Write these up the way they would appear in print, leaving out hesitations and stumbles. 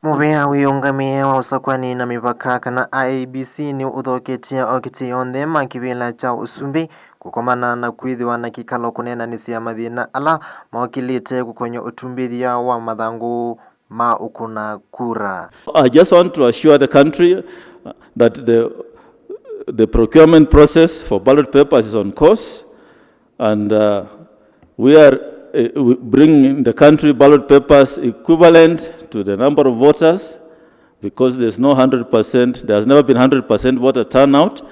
Mubea wiyungamia wa usakwani na mipaka kana IEBC ni uthoketia okiti yonthe makivila cha usumbi kukomana na kwithiwa na kikalo kunenanisia mathina ala mawakilite gukonyo utumbithia wa Mathangu ma ukuna kura. I just want to assure the country that the procurement process for ballot papers is on course, and we are bringing the country ballot papers equivalent to the number of voters, because there's no 100%, there has never been 100% voter turnout,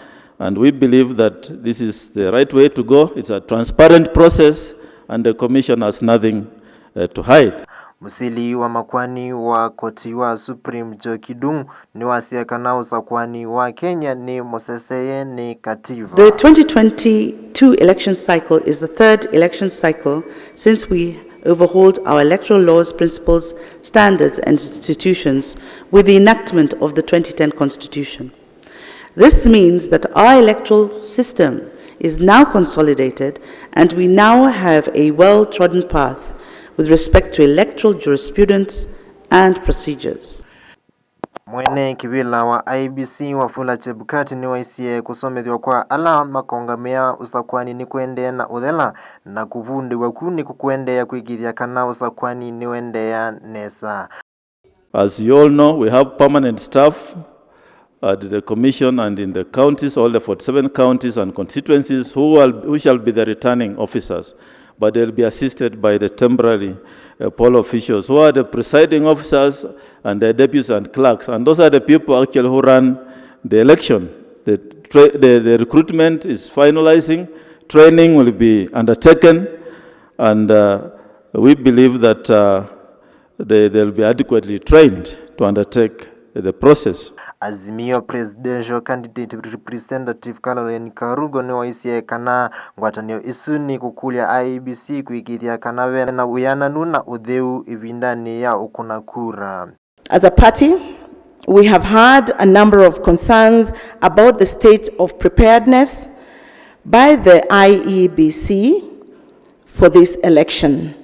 and we believe that this is the right way to go. It's a transparent process, and the Commission has nothing to hide. Musili wa makwani wa koti wa Supreme Jokidung ni wasiaka na usakwani wa Kenya ni moseseye ni kativo. The 2022 election cycle is the third election cycle since we overhauled our electoral laws, principles, standards and institutions with the enactment of the 2010 Constitution. This means that our electoral system is now consolidated and we now have a well-trodden path with respect to electoral jurisprudence and procedures. Mwene kivila wa IEBC Wafula Chebukati ni waisie kusomethwa kwa ala makongamea usakwani ni kuendea na uthela na kuvundi wakuni kukuendea kuigithia kana usakwani ni wendea nesa. As you all know, we have permanent staff at the Commission and in the counties, all the 47 counties and constituencies who shall be the returning officers, but they'll be assisted by the temporary poll officials who are the presiding officers and the deputies and clerks, and those are the people actually who run the election. The recruitment is finalizing, training will be undertaken, and we believe that they'll be adequately trained to undertake the process. Azimio presidential candidate representative Caroline Karugo ni waisie kana ngwatanio isuni kukulia IEBC kuigithia kana wena na uyana nuna utheu ivindani ya ukuna kura. As a party, we have had a number of concerns about the state of preparedness by the IEBC for this election.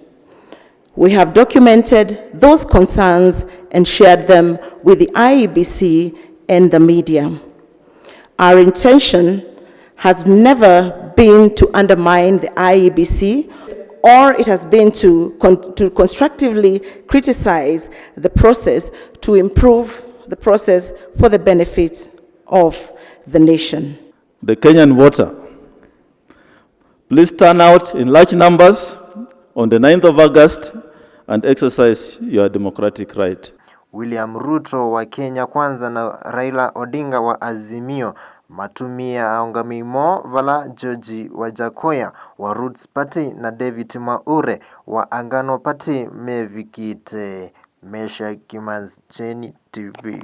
We have documented those concerns and shared them with the IEBC and the media. Our intention has never been to undermine the IEBC, or it has been to constructively criticize the process to improve the process for the benefit of the nation. The Kenyan voter, please turn out in large numbers on the 9th of August and exercise your democratic right. William Ruto wa Kenya Kwanza na Raila Odinga wa Azimio matumia aungamimo vala George wa Jakoya wa Roots Party na David Maure wa Angano Party mevikite. Mesha Kimanzeni TV.